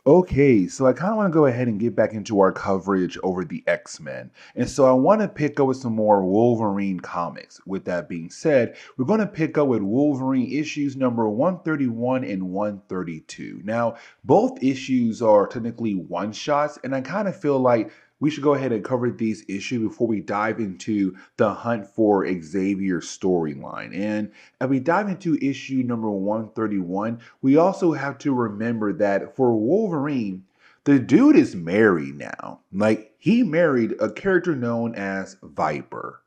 Okay, so I kind of want to go ahead and get back into our coverage over the X-Men. And so I want to pick up with some more Wolverine comics. With that being said, we're going to pick up with Wolverine issues number 131 and 132. Now, both issues are technically one-shots, and I kind of feel like we should go ahead and cover these issues before we dive into the Hunt for Xavier storyline. And as we dive into issue number 131, we also have to remember that for Wolverine, the dude is married now. Like, he married a character known as Viper.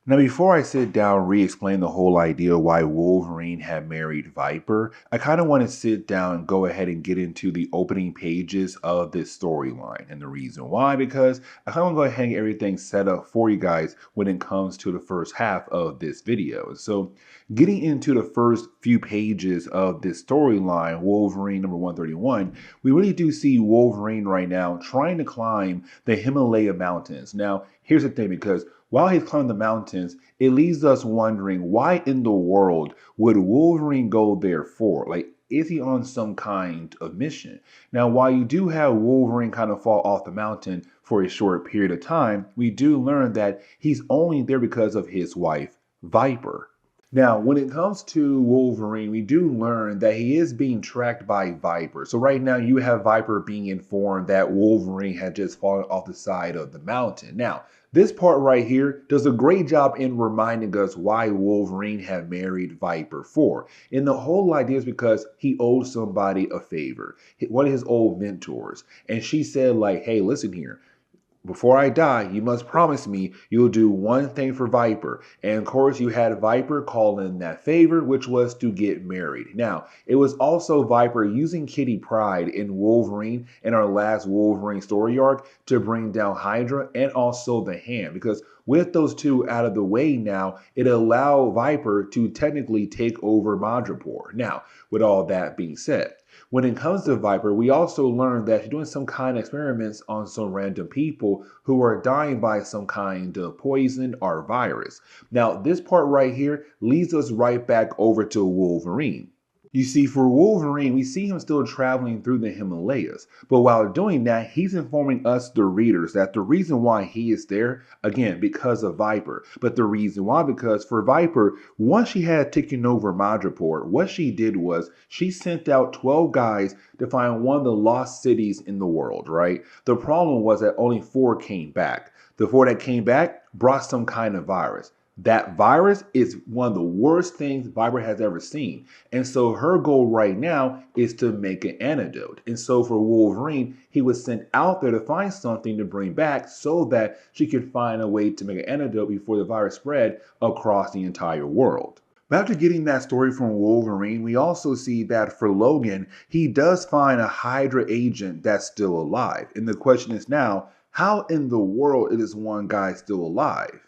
Now, before I sit down and re-explain the whole idea why Wolverine had married Viper, I kind of want to sit down and go ahead and get into the opening pages of this storyline. And the reason why, because I kind of want to go ahead and get everything set up for you guys when it comes to the first half of this video. So, getting into the first few pages of this storyline, Wolverine number 131, we really do see Wolverine right now trying to climb the Himalaya mountains. Now, here's the thing, because while he's climbing the mountains, it leaves us wondering, why in the world would Wolverine go there for? Like, is he on some kind of mission? Now, while you do have Wolverine kind of fall off the mountain for a short period of time, we do learn that he's only there because of his wife, Viper. Now, when it comes to Wolverine, we do learn that he is being tracked by Viper. So right now you have Viper being informed that Wolverine had just fallen off the side of the mountain. Now, this part right here does a great job in reminding us why Wolverine had married Viper for. And the whole idea is because he owed somebody a favor, one of his old mentors. And she said like, hey, listen here. Before I die, you must promise me you'll do one thing for Viper. And of course, you had Viper call in that favor, which was to get married. Now, it was also Viper using Kitty Pryde in Wolverine in our last Wolverine story arc to bring down Hydra and also the Hand. Because with those two out of the way now, it allowed Viper to technically take over Madripoor. Now, with all that being said, when it comes to Viper, we also learned that she's doing some kind of experiments on some random people who are dying by some kind of poison or virus. Now, this part right here leads us right back over to Wolverine. You see, for Wolverine, we see him still traveling through the Himalayas. But while doing that, he's informing us, the readers, that the reason why he is there, again, because of Viper. But the reason why, because for Viper, once she had taken over Madripoor, what she did was she sent out 12 guys to find one of the lost cities in the world, right? The problem was that only 4 came back. The 4 that came back brought some kind of virus. That virus is one of the worst things Viper has ever seen. And so her goal right now is to make an antidote. And so for Wolverine, he was sent out there to find something to bring back so that she could find a way to make an antidote before the virus spread across the entire world. But after getting that story from Wolverine, we also see that for Logan, he does find a Hydra agent that's still alive. And the question is now, how in the world is this one guy still alive?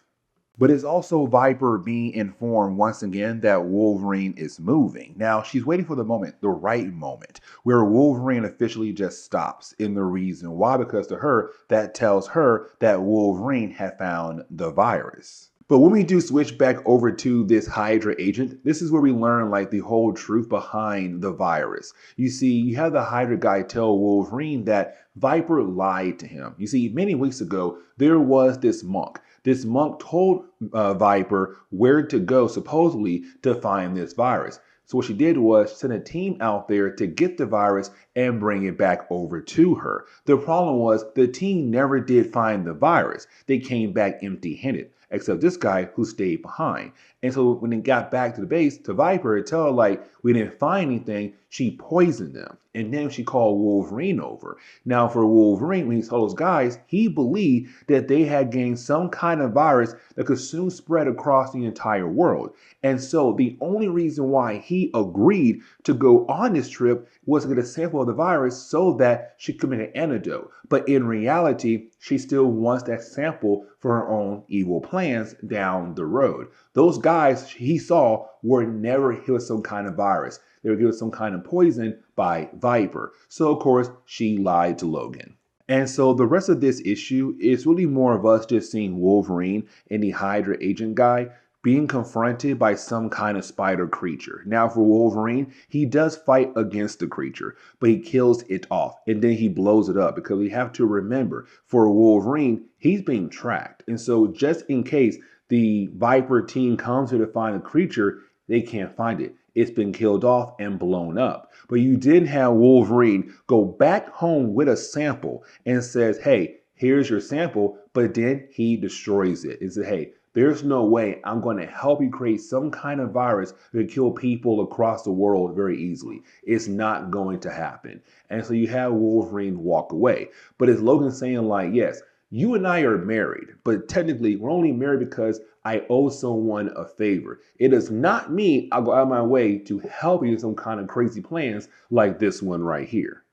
But it's also Viper being informed once again that Wolverine is moving. Now, she's waiting for the moment, the right moment, where Wolverine officially just stops. And the reason why, because to her, that tells her that Wolverine had found the virus. But when we do switch back over to this Hydra agent, this is where we learn like the whole truth behind the virus. You see, you have the Hydra guy tell Wolverine that Viper lied to him. You see, many weeks ago, there was this monk. This monk told Viper where to go, supposedly, to find this virus. So what she did was send a team out there to get the virus and bring it back over to her. The problem was the team never did find the virus. They came back empty-handed, except this guy who stayed behind. And so when they got back to the base, to Viper, it tell her like, we didn't find anything, she poisoned them. And then she called Wolverine over. Now for Wolverine, when he told those guys, he believed that they had gained some kind of virus that could soon spread across the entire world. And so the only reason why he agreed to go on this trip was to get a sample of the virus so that she could make an antidote. But in reality, she still wants that sample for her own evil plans down the road. Those guys he saw were never hit with some kind of virus. They were given some kind of poison by Viper. So of course, she lied to Logan. And so the rest of this issue is really more of us just seeing Wolverine and the Hydra agent guy being confronted by some kind of spider creature. Now, for Wolverine, he does fight against the creature, but he kills it off and then he blows it up because we have to remember for Wolverine, he's being tracked. And so, just in case the Viper team comes here to find a creature, they can't find it. It's been killed off and blown up. But you did have Wolverine go back home with a sample and says, hey, here's your sample, but then he destroys it and says, hey, there's no way I'm going to help you create some kind of virus that kill people across the world very easily. It's not going to happen. And so you have Wolverine walk away. But it's Logan saying like, yes, you and I are married, but technically we're only married because I owe someone a favor. It is not me. I'll go out of my way to help you in some kind of crazy plans like this one right here.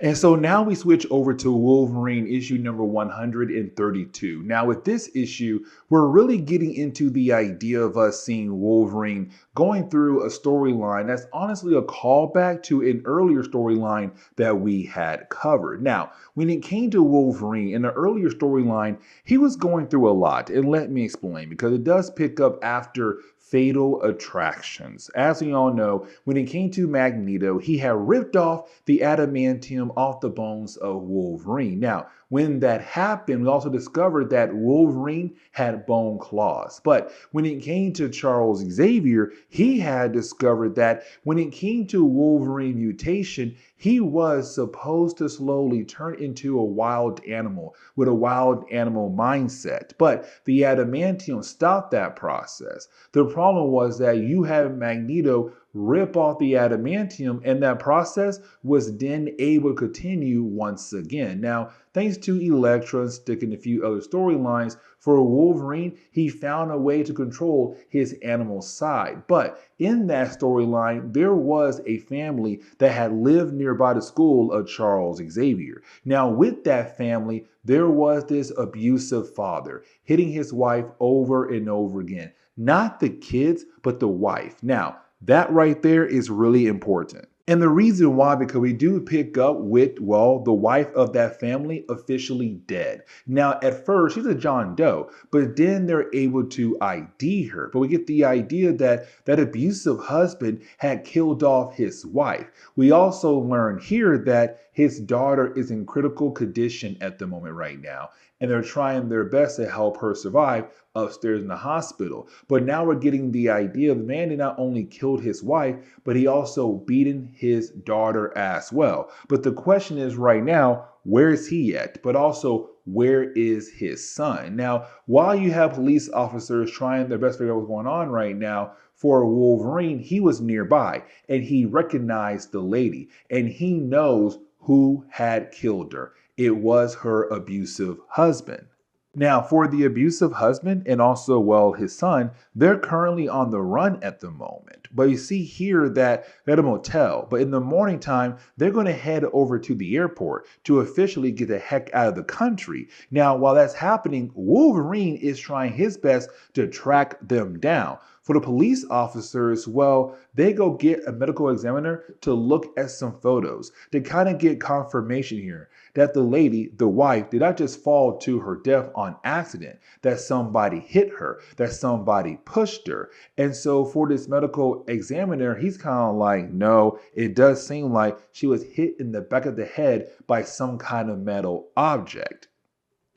And so now we switch over to Wolverine issue number 132. Now, with this issue, we're really getting into the idea of us seeing Wolverine going through a storyline that's honestly a callback to an earlier storyline that we had covered. Now, when it came to Wolverine in the earlier storyline, he was going through a lot. And let me explain, because it does pick up after Fatal Attractions. As we all know, when it came to Magneto, he had ripped off the adamantium off the bones of Wolverine. Now, when that happened, we also discovered that Wolverine had bone claws. But when it came to Charles Xavier, he had discovered that when it came to Wolverine mutation, he was supposed to slowly turn into a wild animal with a wild animal mindset. But the adamantium stopped that process. The problem was that you had Magneto rip off the adamantium, and that process was then able to continue once again. Now, thanks to Elektra sticking a few other storylines, for Wolverine, he found a way to control his animal side. But in that storyline, there was a family that had lived nearby the school of Charles Xavier. Now, with that family, there was this abusive father hitting his wife over and over again. Not the kids, but the wife. Now, that right there is really important. And the reason why, because we do pick up with, well, the wife of that family officially dead. Now, at first, she's a John Doe, but then they're able to ID her. But we get the idea that that abusive husband had killed off his wife. We also learn here that his daughter is in critical condition at the moment right now, and they're trying their best to help her survive upstairs in the hospital. But now we're getting the idea the man not only killed his wife, but he also beaten his daughter as well. But the question is right now, where is he at? But also, where is his son? Now, while you have police officers trying their best to figure out what's going on right now, for Wolverine, he was nearby and he recognized the lady and he knows who had killed her. It was her abusive husband. Now, for the abusive husband and also, well, his son, they're currently on the run at the moment. But you see here that they're at a motel. But in the morning time, they're going to head over to the airport to officially get the heck out of the country. Now, while that's happening, Wolverine is trying his best to track them down. For the police officers, well, they go get a medical examiner to look at some photos to kind of get confirmation here that the lady, the wife, did not just fall to her death on accident, that somebody hit her, that somebody pushed her. And so for this medical examiner, he's kind of like, no, it does seem like she was hit in the back of the head by some kind of metal object.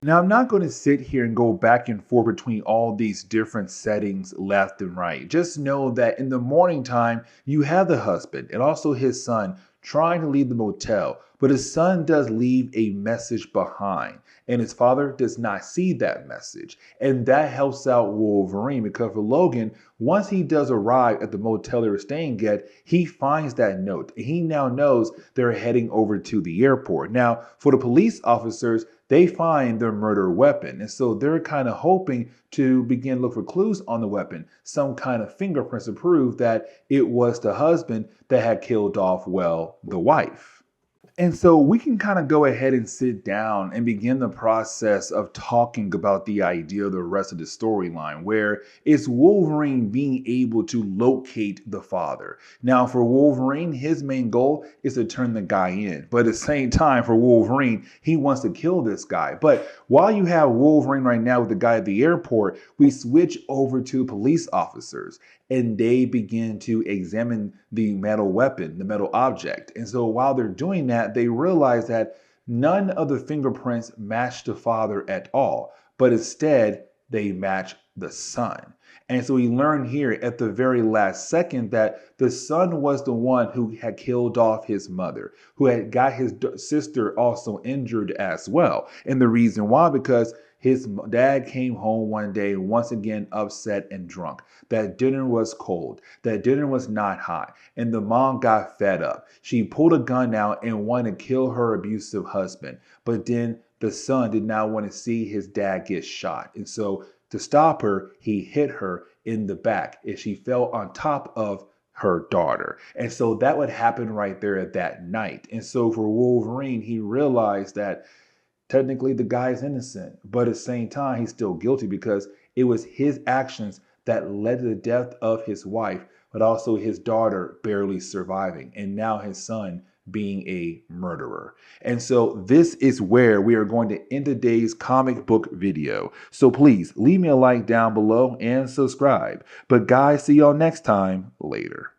Now, I'm not going to sit here and go back and forth between all these different settings left and right. Just know that in the morning time, you have the husband and also his son trying to leave the motel, but his son does leave a message behind, and his father does not see that message. And that helps out Wolverine because for Logan, once he does arrive at the motel they were staying at, he finds that note. And he now knows they're heading over to the airport. Now, for the police officers, they find their murder weapon. And so they're kind of hoping to begin to look for clues on the weapon, some kind of fingerprints to prove that it was the husband that had killed off, well, the wife. And so we can kind of go ahead and sit down and begin the process of talking about the idea of the rest of the storyline, where it's Wolverine being able to locate the father. Now, for Wolverine, his main goal is to turn the guy in. But at the same time, for Wolverine, he wants to kill this guy. But while you have Wolverine right now with the guy at the airport, we switch over to police officers and they begin to examine the metal weapon, the metal object. And so while they're doing that, they realize that none of the fingerprints match the father at all, but instead they match the son. And so we learn here at the very last second that the son was the one who had killed off his mother, who had got his sister also injured as well. And the reason why, because his dad came home one day once again upset and drunk. That dinner was cold. That dinner was not hot. And the mom got fed up. She pulled a gun out and wanted to kill her abusive husband. But then the son did not want to see his dad get shot. And so to stop her, he hit her in the back and she fell on top of her daughter. And so that would happen right there at that night. And so for Wolverine, he realized that technically the guy is innocent, but at the same time, he's still guilty because it was his actions that led to the death of his wife, but also his daughter barely surviving, and now his son being a murderer. And so this is where we are going to end today's comic book video. So please leave me a like down below and subscribe. But guys, see y'all next time. Later.